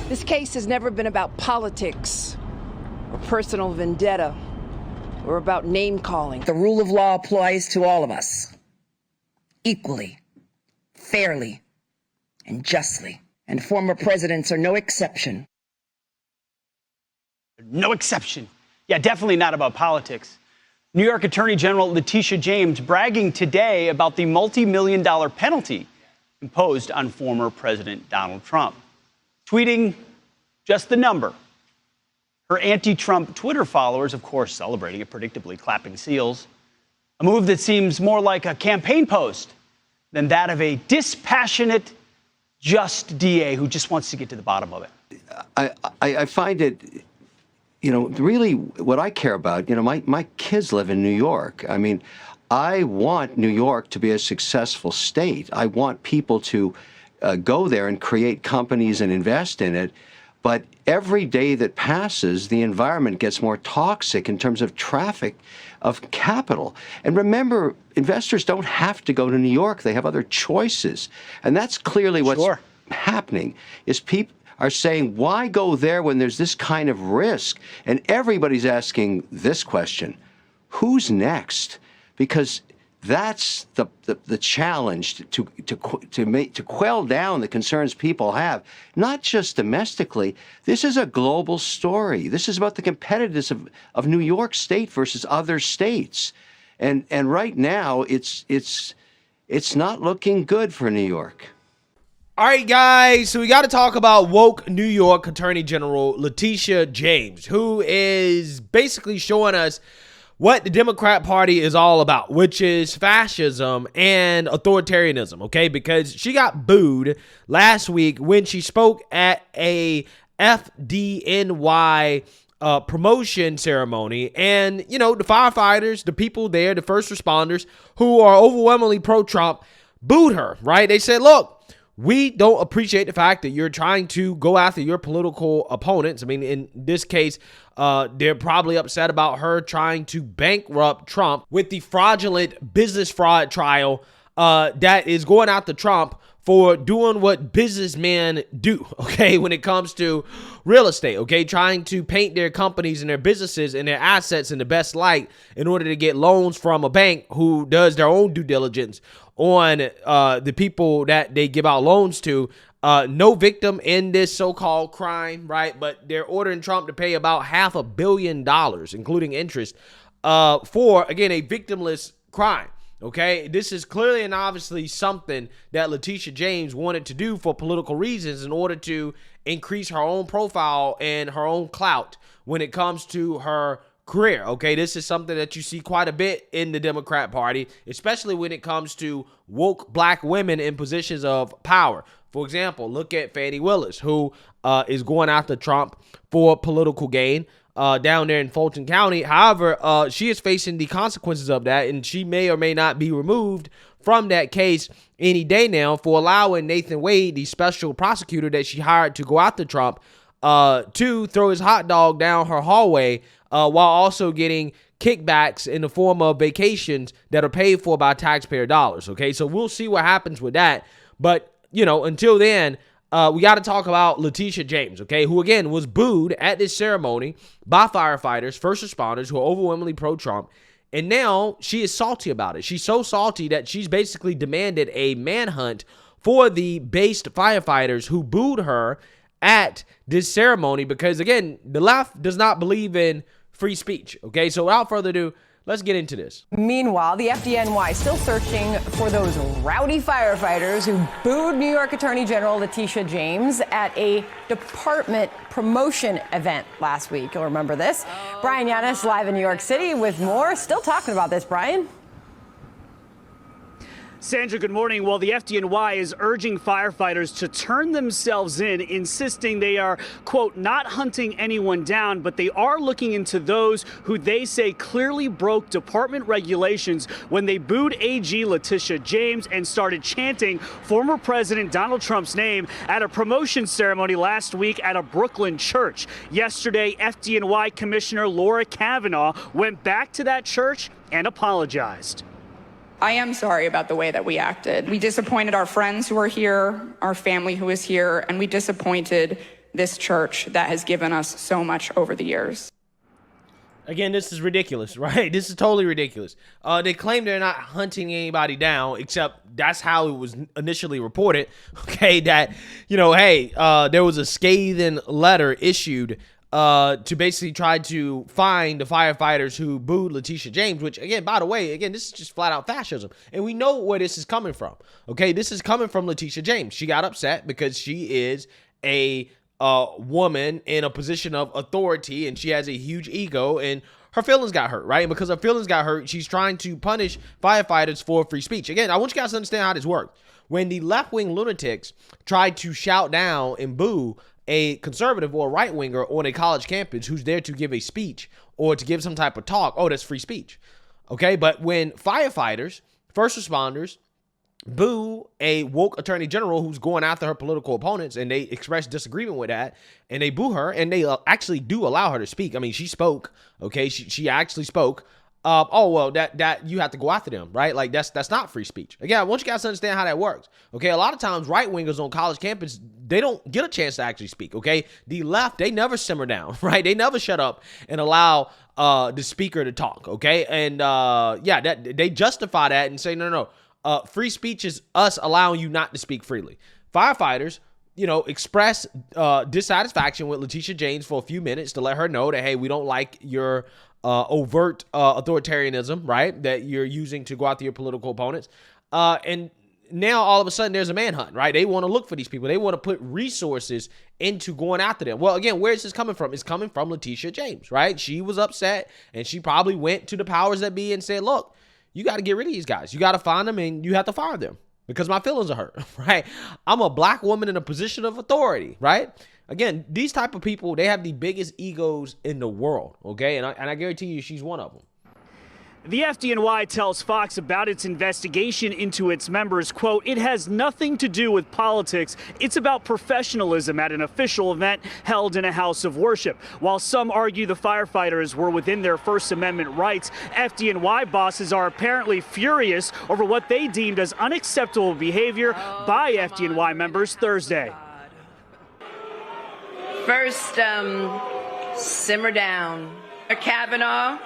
This case has never been about politics or personal vendetta or about name-calling. The rule of law applies to all of us, equally, fairly, and justly. And former presidents are no exception. No exception. Yeah, definitely not about politics. New York Attorney General Letitia James bragging today about the multi-million-dollar penalty imposed on former President Donald Trump. Tweeting just the number. Her anti-Trump Twitter followers, of course, celebrating it, predictably clapping seals. A move that seems more like a campaign post than that of a dispassionate, just DA who just wants to get to the bottom of it. I find it, really what I care about, my kids live in New York. I mean, I want New York to be a successful state. I want people to go there and create companies and invest in it. But every day that passes, the environment gets more toxic in terms of traffic of capital. And remember, investors don't have to go to New York. They have other choices. And that's clearly what's happening, is people are saying, why go there when there's this kind of risk? And everybody's asking this question: who's next? Because that's the challenge to quell down the concerns people have, not just domestically. This is a global story. This is about the competitiveness of New York State versus other states, and right now it's not looking good for New York. All right, guys, so we got to talk about woke New York Attorney General Letitia James, who is basically showing us what the Democrat Party is all about, which is fascism and authoritarianism, okay? Because she got booed last week when she spoke at a FDNY promotion ceremony. And, the firefighters, the people there, the first responders who are overwhelmingly pro-Trump booed her, right? They said, look, we don't appreciate the fact that you're trying to go after your political opponents. I mean, in this case, they're probably upset about her trying to bankrupt Trump with the fraudulent business fraud trial that is going after Trump for doing what businessmen do, okay, when it comes to real estate, okay, trying to paint their companies and their businesses and their assets in the best light in order to get loans from a bank who does their own due diligence on the people that they give out loans to. No victim in this so-called crime, right? But they're ordering Trump to pay about $500 million, including interest, for, again, a victimless crime. Okay, this is clearly and obviously something that Letitia James wanted to do for political reasons in order to increase her own profile and her own clout when it comes to her career. Okay, this is something that you see quite a bit in the Democrat Party, especially when it comes to woke black women in positions of power. For example, look at Fani Willis, who is going after Trump for political gain down there in Fulton County. However, she is facing the consequences of that, and she may or may not be removed from that case any day now for allowing Nathan Wade, the special prosecutor that she hired to go after Trump, to throw his hot dog down her hallway while also getting kickbacks in the form of vacations that are paid for by taxpayer dollars. Okay, so we'll see what happens with that. But, until then, we got to talk about Letitia James, okay, who, again, was booed at this ceremony by firefighters, first responders who are overwhelmingly pro-Trump. And now she is salty about it. She's so salty that she's basically demanded a manhunt for the based firefighters who booed her at this ceremony because, again, the left does not believe in free speech, okay? So without further ado, let's get into this. Meanwhile, the FDNY still searching for those rowdy firefighters who booed New York Attorney General Letitia James at a department promotion event last week. You'll remember this. Brian Yanis live in New York City with more. Still talking about this, Brian. Sandra, good morning. Well, the FDNY is urging firefighters to turn themselves in, insisting they are, quote, not hunting anyone down, but they are looking into those who they say clearly broke department regulations when they booed AG Letitia James and started chanting former President Donald Trump's name at a promotion ceremony last week at a Brooklyn church. Yesterday, FDNY Commissioner Laura Kavanaugh went back to that church and apologized. I am sorry about the way that we acted. We disappointed our friends who are here, our family who is here, and we disappointed this church that has given us so much over the years. Again, this is ridiculous, right? This is totally ridiculous. They claim they're not hunting anybody down, except that's how it was initially reported, okay, that, you know, hey, there was a scathing letter issued to basically try to find the firefighters who booed Letitia James, which, again, by the way, again, this is just flat out fascism. And we know where this is coming from, okay? This is coming from Letitia James. She got upset because she is a woman in a position of authority, and she has a huge ego, and her feelings got hurt, right? And because her feelings got hurt, she's trying to punish firefighters for free speech. Again, I want you guys to understand how this works. When the left-wing lunatics try to shout down and boo a conservative or a right-winger on a college campus who's there to give a speech or to give some type of talk, oh, that's free speech, okay? But when firefighters, first responders, boo a woke attorney general who's going after her political opponents, and they express disagreement with that, and they boo her, and they actually do allow her to speak. I mean, she spoke, okay? She actually spoke. Oh, well, that you have to go after them, right? Like, that's not free speech. Again, I want you guys to understand how that works, okay? A lot of times, right-wingers on college campus, they don't get a chance to actually speak, okay? The left, they never simmer down, right? They never shut up and allow the speaker to talk, okay? And, yeah, they justify that and say, no. Free speech is us allowing you not to speak freely. Firefighters, you know, express dissatisfaction with Letitia James for a few minutes to let her know that, hey, we don't like your overt authoritarianism, right, that you're using to go after your political opponents. And now all of a sudden there's a manhunt, right? They want to look for these people. They want to put resources into going after them. Well, again, where is this coming from? It's coming from Letitia James, right? She was upset, and she probably went to the powers that be and said, look, you got to get rid of these guys. You got to find them, and you have to fire them because my feelings are hurt, right? I'm a black woman in a position of authority, right? Again, these type of people, they have the biggest egos in the world, okay? And I guarantee you she's one of them. The FDNY tells Fox about its investigation into its members, quote, it has nothing to do with politics. It's about professionalism at an official event held in a house of worship. While some argue the firefighters were within their First Amendment rights, FDNY bosses are apparently furious over what they deemed as unacceptable behavior by FDNY members Thursday. First, simmer down. Kavanaugh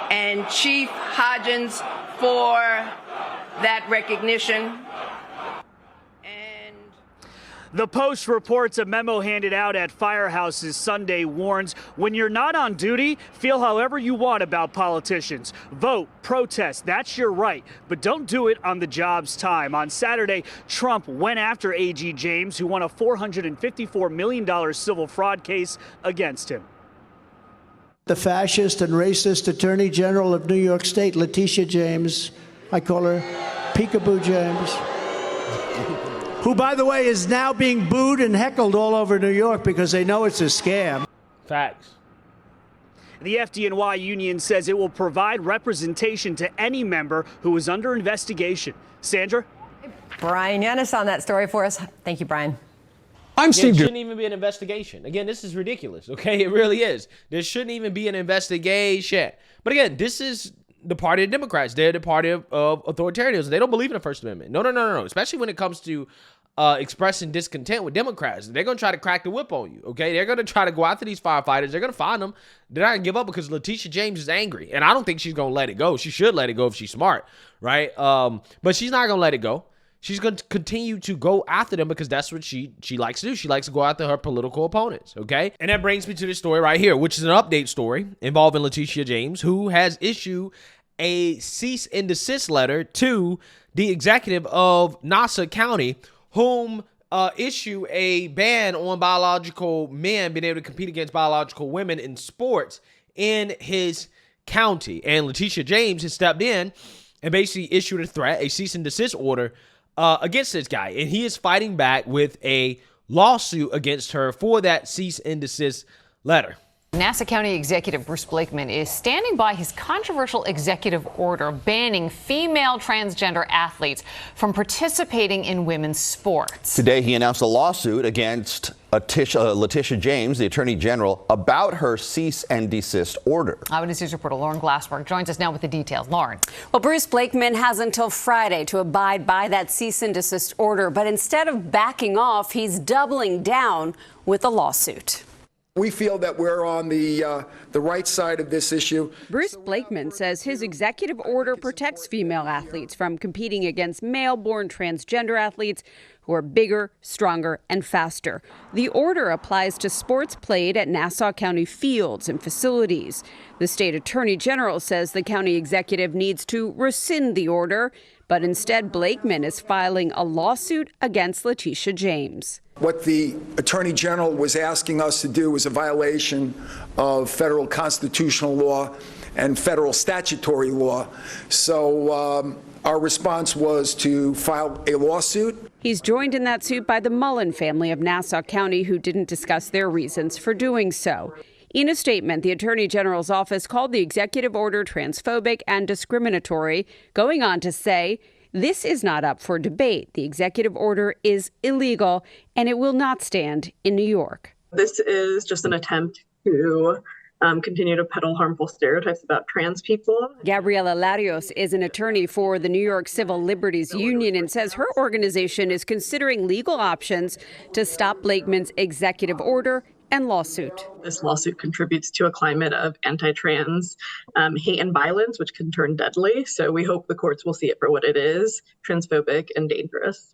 and Chief Hodgins for that recognition. And the Post reports a memo handed out at firehouses Sunday warns when you're not on duty, feel however you want about politicians. Vote, protest, that's your right, but don't do it on the job's time. On Saturday, Trump went after AG James, who won a $454 million civil fraud case against him. The fascist and racist Attorney General of New York State, Letitia James, I call her Peekaboo James, who, by the way, is now being booed and heckled all over New York because they know it's a scam. Facts. The FDNY union says it will provide representation to any member who is under investigation. Sandra? Brian Yanis on that story for us. Thank you, Brian. I'm Steve. There shouldn't even be an investigation. Again, this is ridiculous, okay? It really is. There shouldn't even be an investigation. But again, this is the party of Democrats. They're the party of authoritarianism. They don't believe in the First Amendment. No. Especially when it comes to expressing discontent with Democrats. They're going to try to crack the whip on you, okay? They're going to try to go after these firefighters. They're going to find them. They're not going to give up because Letitia James is angry. And I don't think she's going to let it go. She should let it go if she's smart, right? But she's not going to let it go. She's going to continue to go after them because that's what she likes to do. She likes to go after her political opponents, okay? And that brings me to this story right here, which is an update story involving Letitia James, who has issued a cease and desist letter to the executive of Nassau County, whom issue a ban on biological men being able to compete against biological women in sports in his county. And Letitia James has stepped in and basically issued a threat, a cease and desist order against this guy. And he is fighting back with a lawsuit against her for that cease and desist letter. Nassau County Executive Bruce Blakeman is standing by his controversial executive order banning female transgender athletes from participating in women's sports. Today, he announced a lawsuit against Letitia James, the Attorney General, about her cease and desist order. Eyewitness News reporter Lauren Glassberg joins us now with the details. Lauren. Well, Bruce Blakeman has until Friday to abide by that cease and desist order, but instead of backing off, he's doubling down with a lawsuit. We feel that we're on the right side of this issue. Bruce Blakeman says his executive order protects female athletes from competing against male-born transgender athletes who are bigger, stronger, and faster. The order applies to sports played at Nassau County fields and facilities. The state attorney general says the county executive needs to rescind the order, but instead Blakeman is filing a lawsuit against Letitia James. What the Attorney General was asking us to do was a violation of federal constitutional law and federal statutory law. So our response was to file a lawsuit. He's joined in that suit by the Mullen family of Nassau County, who didn't discuss their reasons for doing so. In a statement, the Attorney General's office called the executive order transphobic and discriminatory, going on to say, "This is not up for debate. The executive order is illegal, and it will not stand in New York." This is just an attempt to continue to peddle harmful stereotypes about trans people. Gabriela Larios is an attorney for the New York Civil Liberties Union and says her organization is considering legal options to stop Blakeman's executive order and lawsuit. This lawsuit contributes to a climate of anti-trans hate and violence, which can turn deadly. So we hope the courts will see it for what it is, transphobic and dangerous.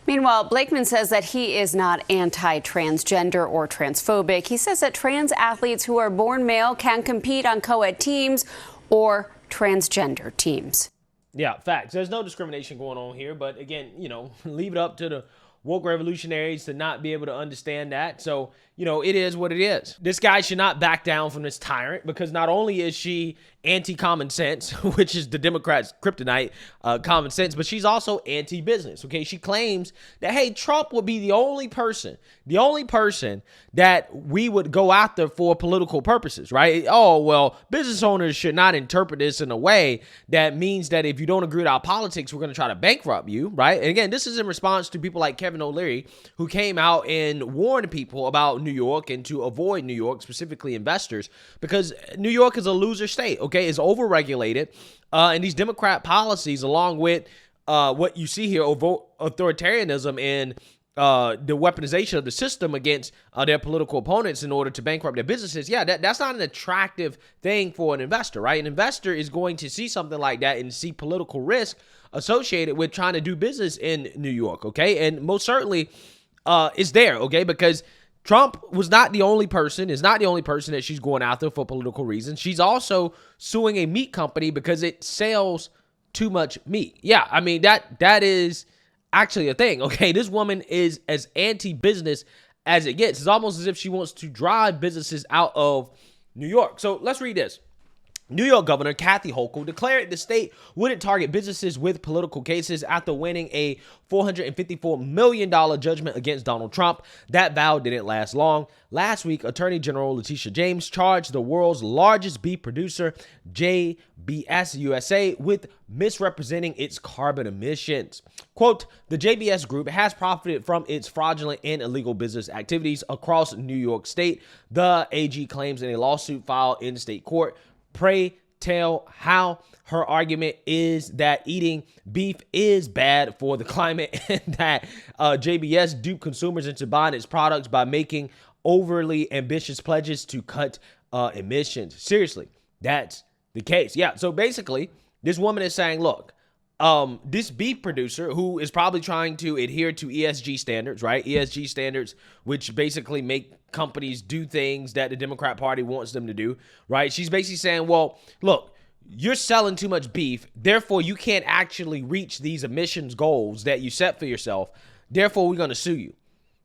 Meanwhile, Blakeman says that he is not anti-transgender or transphobic. He says that trans athletes who are born male can compete on co-ed teams or transgender teams. Yeah, facts. There's no discrimination going on here. But again, leave it up to the woke revolutionaries to not be able to understand that. So, it is what it is. This guy should not back down from this tyrant, because not only is she anti-common sense, which is the Democrats' kryptonite, common sense, but she's also anti-business. Okay, she claims that, hey, Trump would be the only person that we would go after for political purposes, right? Oh, well, business owners should not interpret this in a way that means that if you don't agree with our politics, we're going to try to bankrupt you, right? And again, this is in response to people like Kevin O'Leary, who came out and warned people about New York and to avoid New York, specifically investors, because New York is a loser state, okay? It's overregulated, and these Democrat policies, along with what you see here, authoritarianism and the weaponization of the system against their political opponents in order to bankrupt their businesses, that's not an attractive thing for an investor, right? An investor is going to see something like that and see political risk associated with trying to do business in New York, okay? And most certainly it's there, okay? Because Trump is not the only person that she's going after for political reasons. She's also suing a meat company because it sells too much meat. Yeah, I mean, that is actually a thing, okay? This woman is as anti-business as it gets. It's almost as if she wants to drive businesses out of New York. So let's read this. New York Governor Kathy Hochul declared the state wouldn't target businesses with political cases after winning a $454 million judgment against Donald Trump. That vow didn't last long. Last week, Attorney General Letitia James charged the world's largest beef producer, JBS USA, with misrepresenting its carbon emissions. Quote, the JBS Group has profited from its fraudulent and illegal business activities across New York State, the AG claims in a lawsuit filed in state court. Pray tell how. Her argument is that eating beef is bad for the climate and that JBS duped consumers into buying its products by making overly ambitious pledges to cut emissions. Seriously, that's the case. Yeah, so basically, this woman is saying, look, this beef producer who is probably trying to adhere to ESG standards, right? ESG standards, which basically make companies do things that the Democrat Party wants them to do, right? She's basically saying, well, look, you're selling too much beef. Therefore, you can't actually reach these emissions goals that you set for yourself. Therefore, we're going to sue you,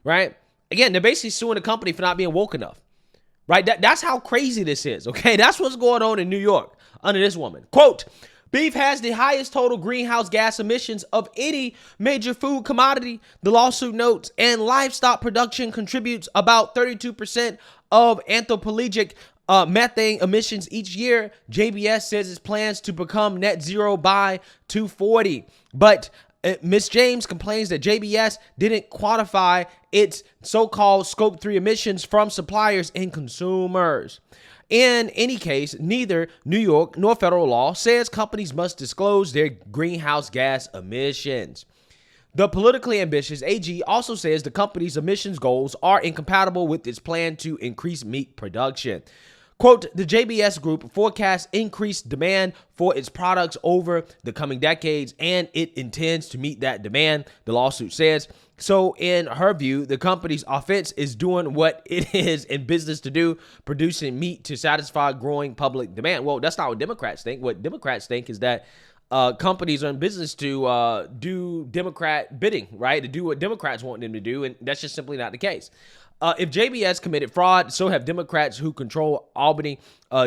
right? Again, they're basically suing the company for not being woke enough, right? That's how crazy this is, okay? That's what's going on in New York under this woman. Quote, Beef has the highest total greenhouse gas emissions of any major food commodity, the lawsuit notes, and livestock production contributes about 32% of anthropogenic methane emissions each year. JBS says its plans to become net zero by 2040. But Ms. James complains that JBS didn't quantify its so-called Scope 3 emissions from suppliers and consumers. In any case, neither New York nor federal law says companies must disclose their greenhouse gas emissions. The politically ambitious AG also says the company's emissions goals are incompatible with its plan to increase meat production. Quote, the JBS Group forecasts increased demand for its products over the coming decades, and it intends to meet that demand, the lawsuit says. So in her view, the company's offense is doing what it is in business to do, producing meat to satisfy growing public demand. Well, that's not what Democrats think. What Democrats think is that companies are in business to do Democrat bidding, right? To do what Democrats want them to do, and that's just simply not the case. If JBS committed fraud, so have Democrats who control Albany.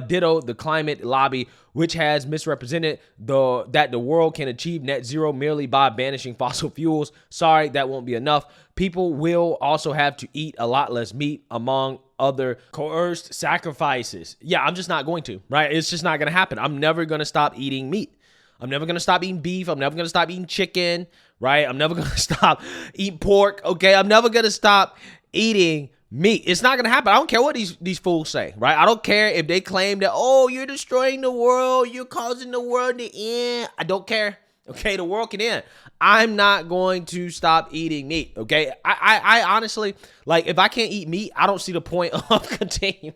Ditto the climate lobby, which has misrepresented that the world can achieve net zero merely by banishing fossil fuels. Sorry, that won't be enough. People will also have to eat a lot less meat, among other coerced sacrifices. Yeah, I'm just not going to, right? It's just not going to happen. I'm never going to stop eating meat. I'm never going to stop eating beef. I'm never going to stop eating chicken, right? I'm never going to stop eating pork, okay? I'm never going to stop eating meat. It's not going to happen. I don't care what these fools say, right? I don't care if they claim that, oh, you're destroying the world, you're causing the world to end. I don't care, okay? The world can end. I'm not going to stop eating meat, okay? I honestly, like, if I can't eat meat, I don't see the point of continuing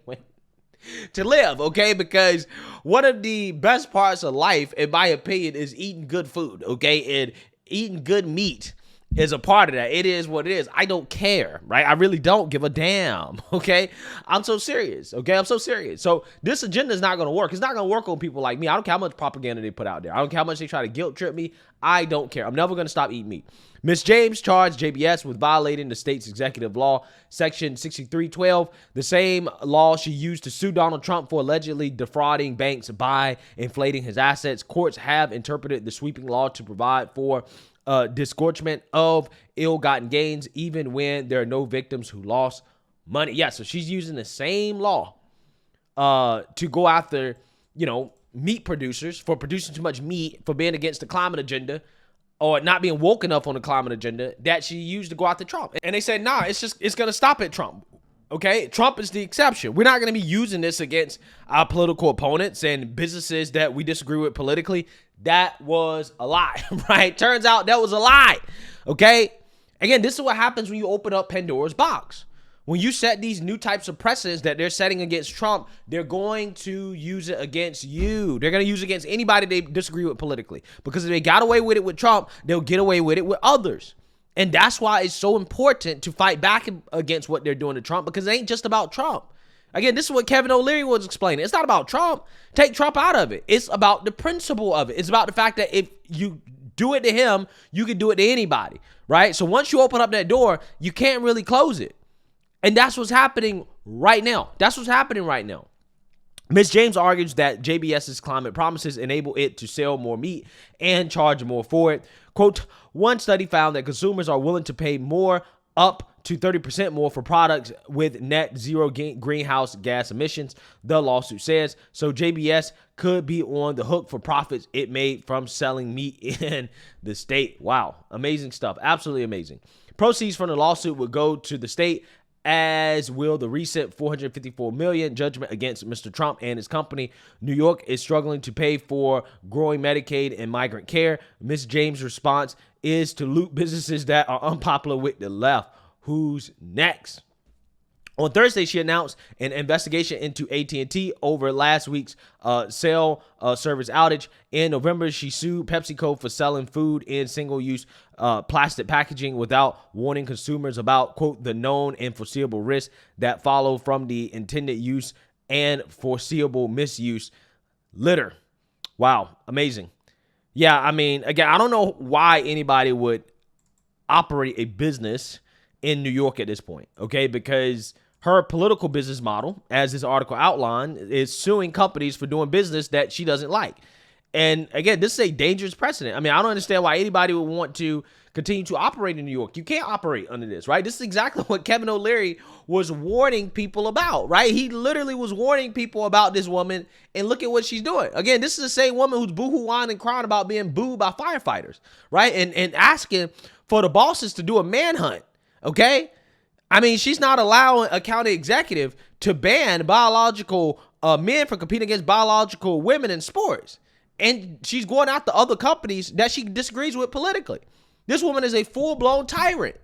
to live, okay? Because one of the best parts of life, in my opinion, is eating good food, okay? And eating good meat is a part of that. It is what it is. I don't care, right? I really don't give a damn, okay? I'm so serious, okay? I'm so serious. So this agenda is not going to work. It's not going to work on people like me. I don't care how much propaganda they put out there. I don't care how much they try to guilt trip me. I don't care. I'm never going to stop eating meat. Ms. James charged JBS with violating the state's executive law, Section 6312, the same law she used to sue Donald Trump for allegedly defrauding banks by inflating his assets. Courts have interpreted the sweeping law to provide for disgorgement of ill-gotten gains, even when there are no victims who lost money. Yeah, so she's using the same law to go after, meat producers for producing too much meat, for being against the climate agenda, or not being woke enough on the climate agenda, that she used to go after Trump. And they said, nah, it's going to stop at Trump. Okay, Trump is the exception. We're not going to be using this against our political opponents and businesses that we disagree with politically. That was a lie, right? Turns out that was a lie. Okay, again, this is what happens when you open up Pandora's box. When you set these new types of precedents that they're setting against Trump, they're going to use it against you. They're going to use it against anybody they disagree with politically. Because if they got away with it with Trump, they'll get away with it with others. And that's why it's so important to fight back against what they're doing to Trump, because it ain't just about Trump. Again, this is what Kevin O'Leary was explaining. It's not about Trump. Take Trump out of it. It's about the principle of it. It's about the fact that if you do it to him, you can do it to anybody, right? So once you open up that door, you can't really close it. And that's what's happening right now. That's what's happening right now. Ms. James argues that JBS's climate promises enable it to sell more meat and charge more for it. Quote, one study found that consumers are willing to pay more, up to 30% more, for products with net zero greenhouse gas emissions, the lawsuit says. So JBS could be on the hook for profits it made from selling meat in the state. Wow. Amazing stuff. Absolutely amazing. Proceeds from the lawsuit would go to the state, as will the recent $454 million judgment against Mr. Trump and his company. New York is struggling to pay for growing Medicaid and migrant care. Ms. James' response is to loot businesses that are unpopular with the left. Who's next? On Thursday, she announced an investigation into AT&T over last week's cell service outage. In November, she sued PepsiCo for selling food in single-use plastic packaging without warning consumers about, quote, the known and foreseeable risks that follow from the intended use and foreseeable misuse. Litter. Wow, amazing. Yeah, I mean, again, I don't know why anybody would operate a business in New York at this point, okay? Because her political business model, as this article outlined, is suing companies for doing business that she doesn't like. And again, this is a dangerous precedent. I mean, I don't understand why anybody would want to continue to operate in New York. You can't operate under this, right? This is exactly what Kevin O'Leary was warning people about, right? He literally was warning people about this woman, and look at what she's doing. Again, this is the same woman who's boo-hooing and crying about being booed by firefighters, right? And asking for the bosses to do a manhunt, okay? I mean, she's not allowing a county executive to ban biological men from competing against biological women in sports. And she's going after other companies that she disagrees with politically. This woman is a full-blown tyrant.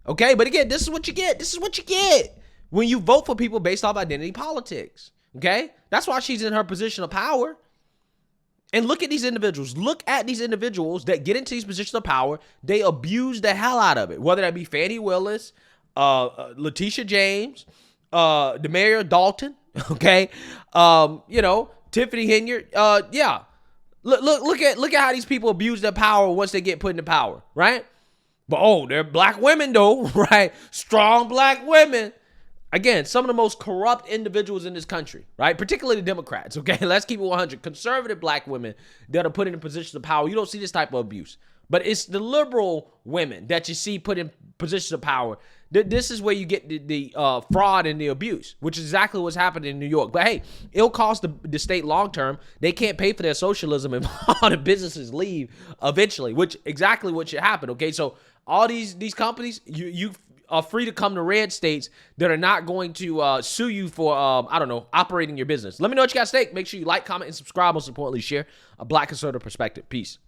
Okay, but again, this is what you get. This is what you get when you vote for people based off identity politics. Okay, that's why she's in her position of power. And look at these individuals. Look at these individuals that get into these positions of power. They abuse the hell out of it, whether that be Fannie Willis, Letitia James, the mayor of Dalton. Okay, Tiffany Henyard. Yeah. Look at how these people abuse their power once they get put into power, right? But they're black women though, right? Strong black women. Again, some of the most corrupt individuals in this country, right? Particularly the Democrats, okay? Let's keep it 100. Conservative black women that are put in positions of power. You don't see this type of abuse. But it's the liberal women that you see put in positions of power. This is where you get the fraud and the abuse, which is exactly what's happening in New York. But hey, it'll cost the state long term. They can't pay for their socialism and all the businesses leave eventually, which exactly what should happen. Okay, so all these companies, you are free to come to red states that are not going to sue you for operating your business. Let me know what you got at stake. Make sure you like, comment, and subscribe. Most importantly, share a Black conservative perspective. Peace.